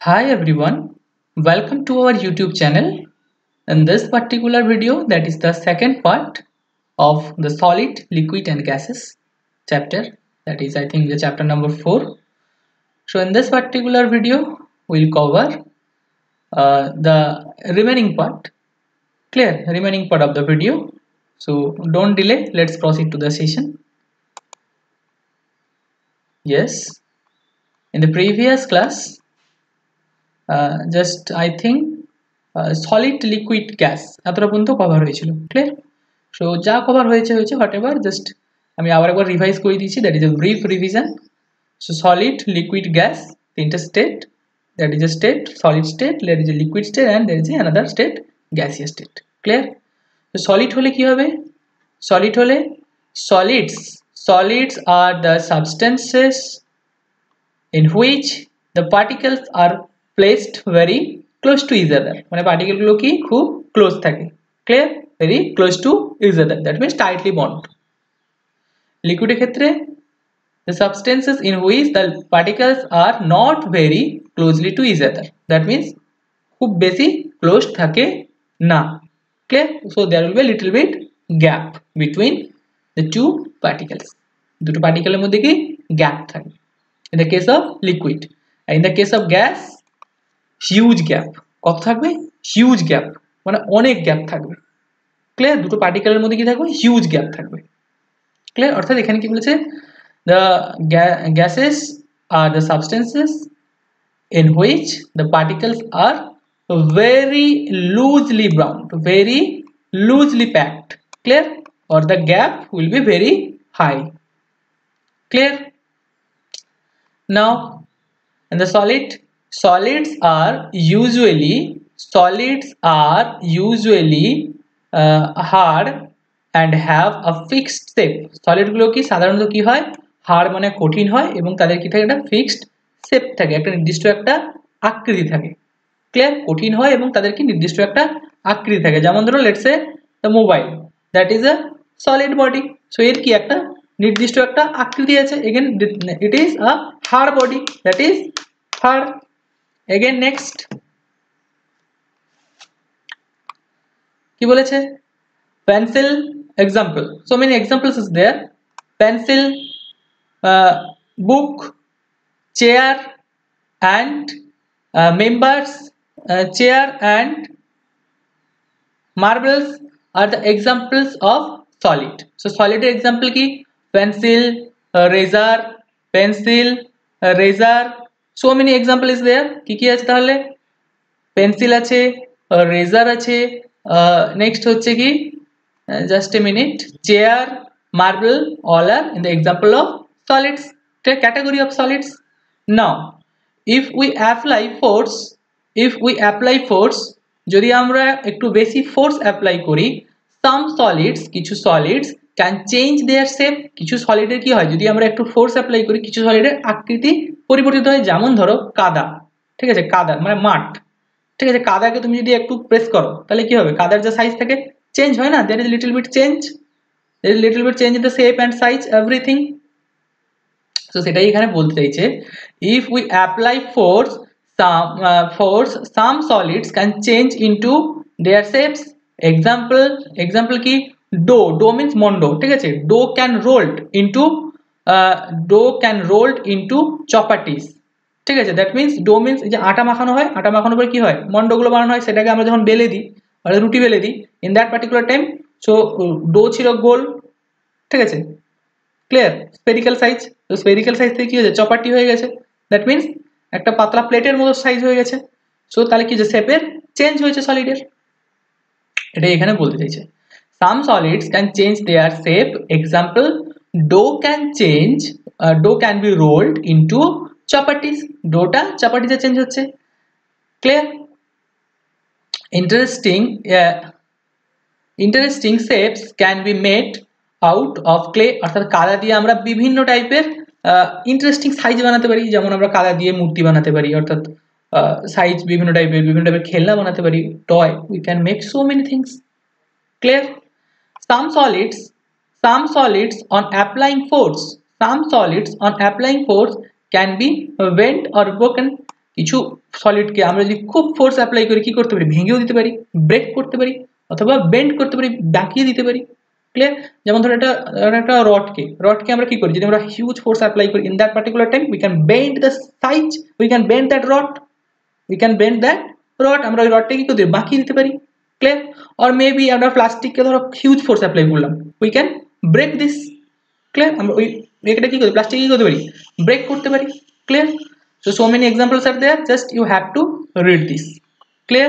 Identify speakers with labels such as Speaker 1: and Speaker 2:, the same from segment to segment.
Speaker 1: Hi everyone, welcome to our YouTube channel. In this particular video, that is the second part of the solid, liquid and gases chapter. That is, I think, the chapter number 4. So in this particular video, we'll cover the remaining part, remaining part of the video. So don't delay, let's proceed to the session. Yes, in the previous class, just I think solid liquid gas এতটা পর্যন্ত cover হয়েছিল clear so যা cover হয়েছে whatever just আমি আবার একবার revise করে দিয়েছি that is a brief revision so solid liquid gas তিনটা state that is a state solid state that is a liquid state and that is a another state gaseous state clear তো solid হলে কি হবে solid হলে solids are the substances in which the particles are placed very close to each other মানে particle গুলো কি খুব close থাকে clear very close to each other that means tightly bond লিকুইডের ক্ষেত্রে the substances in which the particles are not very closely to each other that means খুব বেশি close থাকে না clear so there will be a little bit gap between the two particles দুটো পার্টিকেলের মধ্যে কি gap থাকে in the case of liquid and in the case of gas huge gap কত থাকবে হিউজ গ্যাপ মানে অনেক গ্যাপ থাকবে ক্লিয়ার দুটো পার্টিকেলের মধ্যে কি থাকবে হিউজ গ্যাপ থাকবে ক্লিয়ার অর্থাৎ এখানে কি বলেছে the gases are the substances in which the particles are very loosely bound very loosely packed clear or the gap will be very high clear now in the solids are usually hard and have a fixed shape solid গুলো কি সাধারণত কি হয় hard মানে কঠিন হয় এবং তাদের কি থাকে একটা ফিক্সড শেপ থাকে একটা নির্দিষ্ট একটা আকৃতি থাকে ক্লিয়ার কঠিন হয় এবং তাদের কি নির্দিষ্ট একটা আকৃতি থাকে যেমন ধরো let's say the mobile that is a solid body so এর কি একটা নির্দিষ্ট একটা আকৃতি আছে again it is a hard body that is hard again next কি বলেছে pencil example so many examples is there pencil book chair and members chair and marbles are the examples of solid so solid example ki pencil razor so many example is there কি আছে তাহলে pencil আছে রেজার আছে next হচ্ছে কি just a minute chair marble all are in the example of solids the category of solids now if we apply force যদি আমরা একটু বেশি ফোর্স অ্যাপ্লাই করি some solids কিছু solids can change their shape কিছু সলিডের কি হয় যদি আমরা একটু ফোর্স অ্যাপ্লাই করি কিছু সলিডের আকৃতি পরিবর্তিত হয় যেমন ধরো কাদা ঠিক আছে কাদা মানে মাঠ ঠিক আছে কাদাকে তুমি যদি একটু প্রেস করো তাহলে কি হবে কাদার যে সাইজ থাকে চেঞ্জ হয় না there is little bit change in the shape and size everything so সেটাই এখানে বলতে চাইছে if we apply force some solids can change into their shapes example কি dough means mondo ঠিক আছে dough can rolled into chapattis ঠিক আছে that means dough means যে আটা মাখানো হয় আটা মাখানোর পরে কি হয় মন্ডো গুলো বানানো হয় সেটাকে আমরা যখন বেলে দিই আর রুটি বেলে দিই in that particular time so dough ছিল গোল ঠিক আছে ক্লিয়ার স্ফেরিক্যাল সাইজ তো স্ফেরিক্যাল সাইজ থেকে কি হয়েছে চপাটি হয়ে গেছে that means একটা পাতলা প্লেটের মতো সাইজ হয়ে গেছে সো তাহলে কি যে শেপের চেঞ্জ হয়েছে সলিডের এটাই এখানে বলতে চাইছে some solids can change their shape example dough can be rolled into chapattis doughটা চাপাটিতে চেঞ্জ হচ্ছে clear interesting shapes can be made out of clay অর্থাৎ কাদা দিয়ে আমরা বিভিন্ন টাইপের ইন্টারেস্টিং সাইজ বানাতে পারি যেমন আমরা কাদা দিয়ে মূর্তি বানাতে পারি অর্থাৎ সাইজ বিভিন্ন টাইপের খেলনা বানাতে পারি toy we can make so many things clear some solids on applying force can be bent or broken কিছু সলিডকে আমরা যদি খুব ফোর্স অ্যাপ্লাই করি কি করতে পারি, ভেঙেও দিতে পারি, ব্রেক করতে পারি, অথবা বেন্ড করতে পারি, বাঁকিয়ে দিতে পারি। ক্লিয়ার? যেমন ধরো একটা রডকে আমরা কি করি, যদি আমরা হিউজ ফোর্স অ্যাপ্লাই করি in that particular time we can bend the size, we can bend that rod, আমরা ওই রডটাকে কি করতে পারি, বাঁকিয়ে দিতে পারি। ক্লিয়ার? অর মেবি আমরা প্লাস্টিককে ধরো হিউজ ফোর্স অ্যাপ্লাই করলাম, we can break this. Clear? আমরা ওই এটা কি করি, প্লাস্টিক কি করতে পারি, ব্রেক করতে পারি। Clear? So many examples are there, just you have to read this. Clear?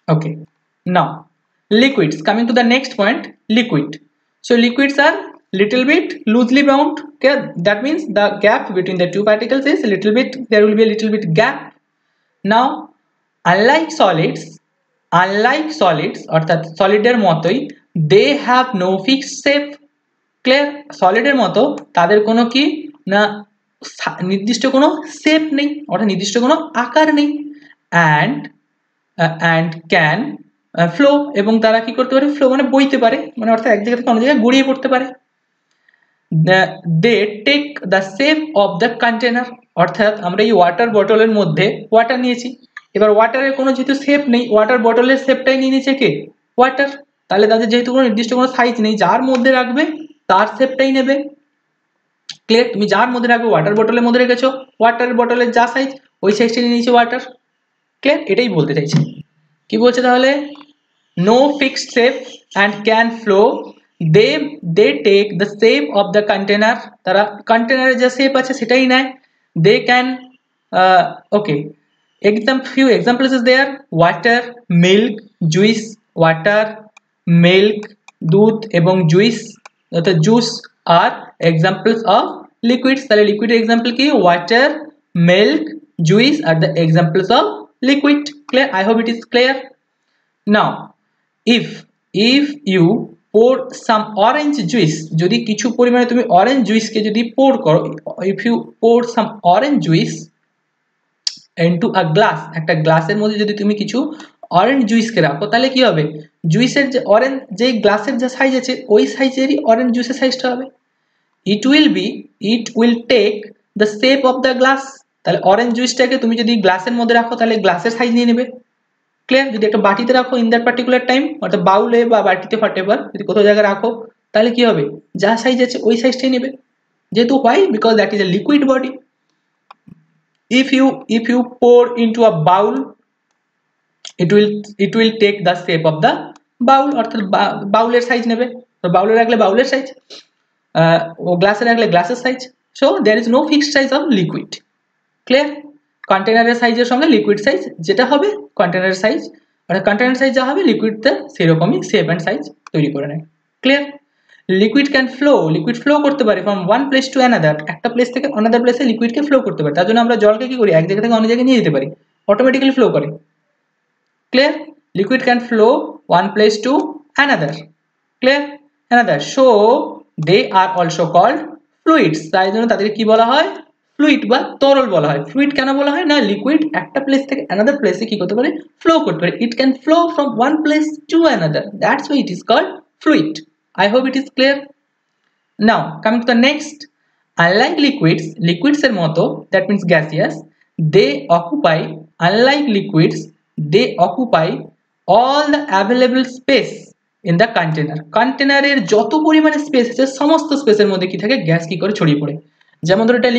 Speaker 1: Okay, now liquids, coming to the next point, liquid. So liquids are little bit loosely bound. Okay, that means the gap between the two particles is a little bit, there will be a little bit gap. Now unlike solids অর্থাৎ সলিডের মতোই they have no fixed shape. Clear? সলিডের মতো তাদের কোনো কি না নির্দিষ্ট কোনো শেপ নেই, অর্থাৎ নির্দিষ্ট কোনো আকার নেই। অ্যান্ড ক্যান ফ্লো, এবং তারা কি করতে পারে, ফ্লো মানে বইতে পারে, মানে অর্থাৎ এক জায়গা থেকে অন্য জায়গায় গড়িয়ে পড়তে পারে। They take the shape of the container, অর্থাৎ আমরা এই ওয়াটার বটলের মধ্যে ওয়াটার নিয়েছি, এবার ওয়াটারের কোনো যেহেতু শেপ নেই, ওয়াটার বটলের শেপটাই নিয়ে নিয়েছে কে, ওয়াটার। তাহলে তাদের যেহেতু কোনো নির্দিষ্ট কোনো সাইজ নেই, যার মধ্যে রাখবে তার শেপটাই নেবে। ক্লিয়ার? তুমি যার মধ্যে রাখবে, ওয়াটার বটলের মধ্যে রেখেছো, ওয়াটার বটলের যা সাইজ ওই সাইজটা নিয়ে নিয়েছে ওয়াটার। ক্লিয়ার? এটাই বলতে চাইছে। কি বলছে তাহলে, no fixed shape and can flow, they take the shape of the container, তারা কন্টেনারের যা শেপ আছে সেটাই নেয়। They can okay, few examples is there, water, milk, juice, water, milk, দুধ এবং জুইস অর্থাৎ juice are examples of liquids. তাহলে লিকুইডের এক্সাম্পল কি, water, milk, juice are the examples of liquid. Clear? I hope it is clear. Now if you pour some orange juice, যদি কিছু পরিমাণে তুমি orange জুইসকে যদি পোর করো, if you pour some orange juice into a glass, একটা গ্লাসের মধ্যে যদি তুমি কিছু অরেঞ্জ জুইসকে রাখো, তাহলে কি হবে, জুইসের যে অরেঞ্জ যে গ্লাসের যে সাইজ আছে ওই সাইজেরই অরেঞ্জ জুইসের সাইজটা হবে। it will take the shape of the glass, তাহলে অরেঞ্জ জুইসটাকে তুমি যদি গ্লাসের মধ্যে রাখো তাহলে গ্লাসের সাইজ নিয়ে নেবে। ক্লিয়ার? যদি একটা বাটিতে রাখো ইন দ্যাট পার্টিকুলার টাইম, অর্থাৎ বাউলে বা বাটিতে হোয়াটএভার যদি কোথাও জায়গায় রাখো, তাহলে কি হবে, যা সাইজ আছে ওই সাইজটাই নেবে। যেহেতু why, because that is a liquid body. if you pour into a bowl, it will take the shape of the bowl, অর্থাৎ বাউলের সাইজ নেবে। তো বাউলে রাখলে বাউলের সাইজ, ও গ্লাসে রাখলে গ্লাসের সাইজ। So there is no fixed size of liquid. Clear? কন্টেনারের সাইজের সঙ্গে লিকুইড সাইজ যেটা হবে কন্টেনারের সাইজ, অর্থাৎ কন্টেনার সাইজ যা হবে লিকুইডটা সেরকমই শেপ অ্যান্ড সাইজ তৈরি করে নেয়। Clear? Liquid can flow, liquid flow করতে পারে from one place to another, একটা প্লেস থেকে অনাদার প্লেসে লিকুইডকে ফ্লো করতে পারে। তার জন্য আমরা জলকে কি করি, এক জায়গা থেকে অন্য জায়গায় নিয়ে যেতে পারি, অটোমেটিক্যালি ফ্লো করে। Clear? Liquid can flow one place to another. Clear? Another. So they are also called fluids, তাই জন্য তাদেরকে কি বলা হয়, ফ্লুইড বা তরল বলা হয়। ফ্লুইড কেন বলা হয় না, লিকুইড একটা প্লেস থেকে অ্যানাদার প্লেসে কি করতে পারে, ফ্লো করতে পারে। It can flow from one place to another, that's why it is called fluid. I hope it is clear. Now coming to the next, unlike liquids এর মতো, that means gaseous, unlike liquids they occupy all the available space in the container. কন্টেনারের যত পরিমাণে space আছে সমস্ত স্পেসের মধ্যে কি থাকে, গ্যাস কি করে ছড়িয়ে পড়ে। যেমন ধরো এটা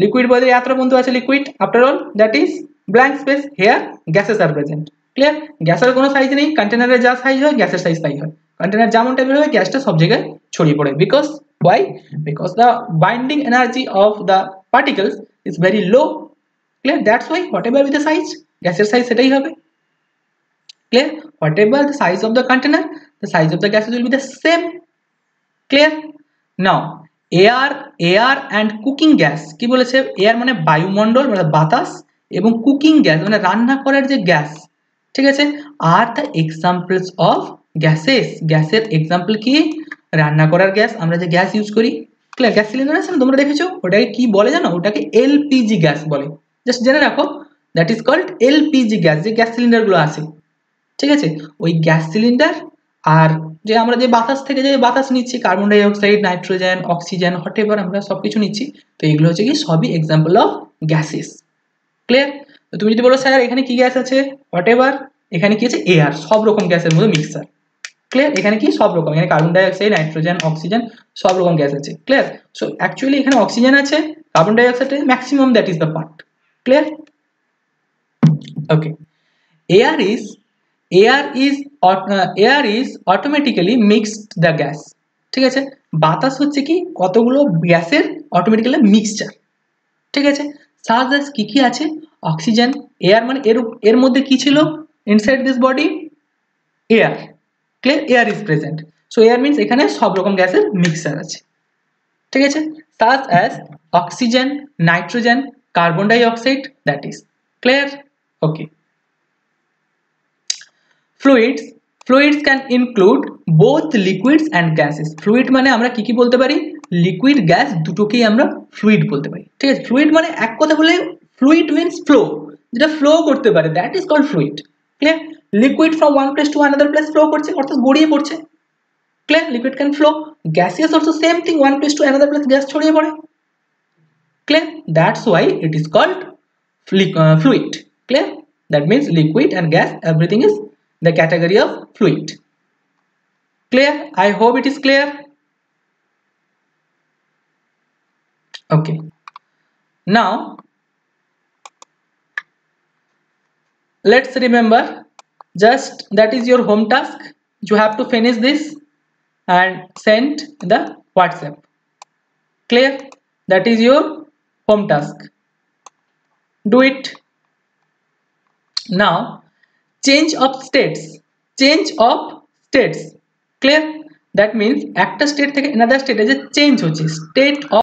Speaker 1: লিকুইড বলতে এতটা বন্ধু আছে liquid, after all that is blank space, here gases are present. Clear? গ্যাসের কোনো সাইজ নেই, কন্টেনারের যা সাইজ হয় গ্যাসের সাইজ তাই হয়। কন্টেনার যেমন টাইপের হবে গ্যাসটা সব জায়গায় ছড়িয়ে পড়ে, because the binding energy of the particles is very low. Clear? That's why whatever be the size, গ্যাসের সাইজ সেটাই হবে। Clear? Whatever the size of the container, the size of the gases will be the same. Clear? Now air and cooking gas, কি বলেছে, air মানে বায়ুমণ্ডল মানে বাতাস, এবং কুকিং গ্যাস মানে রান্না করার যে গ্যাস, ঠিক আছে, are the examples of gases, গ্যাসের এক্সাম্পল কি, রান্না করার গ্যাস, আমরা যে গ্যাস ইউজ করি। ক্লিয়ার? গ্যাস সিলিন্ডার আছে না, তোমরা দেখেছো, ওটাকে কি বলে জানো, ওটাকে এলপিজি গ্যাস বলে। জাস্ট জেনে রাখো, that is called LPG gas, যে গ্যাস সিলিন্ডার গুলো আছে, ঠিক আছে, ওই গ্যাস সিলিন্ডার আর যে আমরা যে বাতাস থেকে যে বাতাস নিচ্ছি, carbon dioxide, nitrogen, oxygen, whatever আমরা সবকিছু নিচ্ছি, তো এগুলো হচ্ছে কি সবই এক্সাম্পল অফ গ্যাসেস। ক্লিয়ার? তো তুমি যদি বলো স্যার এখানে কি গ্যাস আছে, হোয়াটএভার, এখানে কি আছে, এয়ার, সব রকম গ্যাসের মধ্যে মিক্সার। ক্লিয়ার? এখানে কি সব রকম, এখানে carbon dioxide, nitrogen, oxygen, সব রকম গ্যাস আছে। ক্লিয়ার? সো অ্যাকচুয়ালি এখানে অক্সিজেন আছে, carbon dioxide maximum, that is the part. Clear? Okay. air is air is automatically mixed the gas, ঠিক আছে? বাতাস হচ্ছে কি কতগুলো গ্যাসের অটোমেটিক্যালি মিক্সচার, ঠিক আছে? such as কি কি আছে, অক্সিজেন, এয়ার মানে এর মধ্যে কি ছিল, inside this body air. Clear? Air is present, so air means এখানে সব রকম গ্যাসের মিক্সচার আছে, ঠিক আছে? such as oxygen, nitrogen, carbon dioxide, that is. Clear? Okay. fluids can include both liquids and gases. fluid মানে আমরা কি কি বলতে পারি, লিকুইড গ্যাস দুটোকেই আমরা ফ্লুইড বলতে পারি, ঠিক আছে? ফ্লুইড মানে এক কথা বলে ফ্লুইড মিন্স ফ্লো, যেটা ফ্লো করতে পারে, that is called fluid. Clear? Liquid from one place to another place flow করছে, অর্থাৎ গড়িয়ে পড়ছে। ক্লিয়ার? Liquid can flow. Gaseous also same thing, one place to another place gas ছড়িয়ে পড়ে। Clear? That's why it is called fluid. Clear? That means liquid and gas, everything is the category of fluid. Clear? I hope it is clear. Okay, now let's remember, just that is your home task. You have to finish this and send the WhatsApp. Clear? That is your home task. Do it now. Change of states. Clear? That means একটা state থেকে another state এ যে change হচ্ছে, state of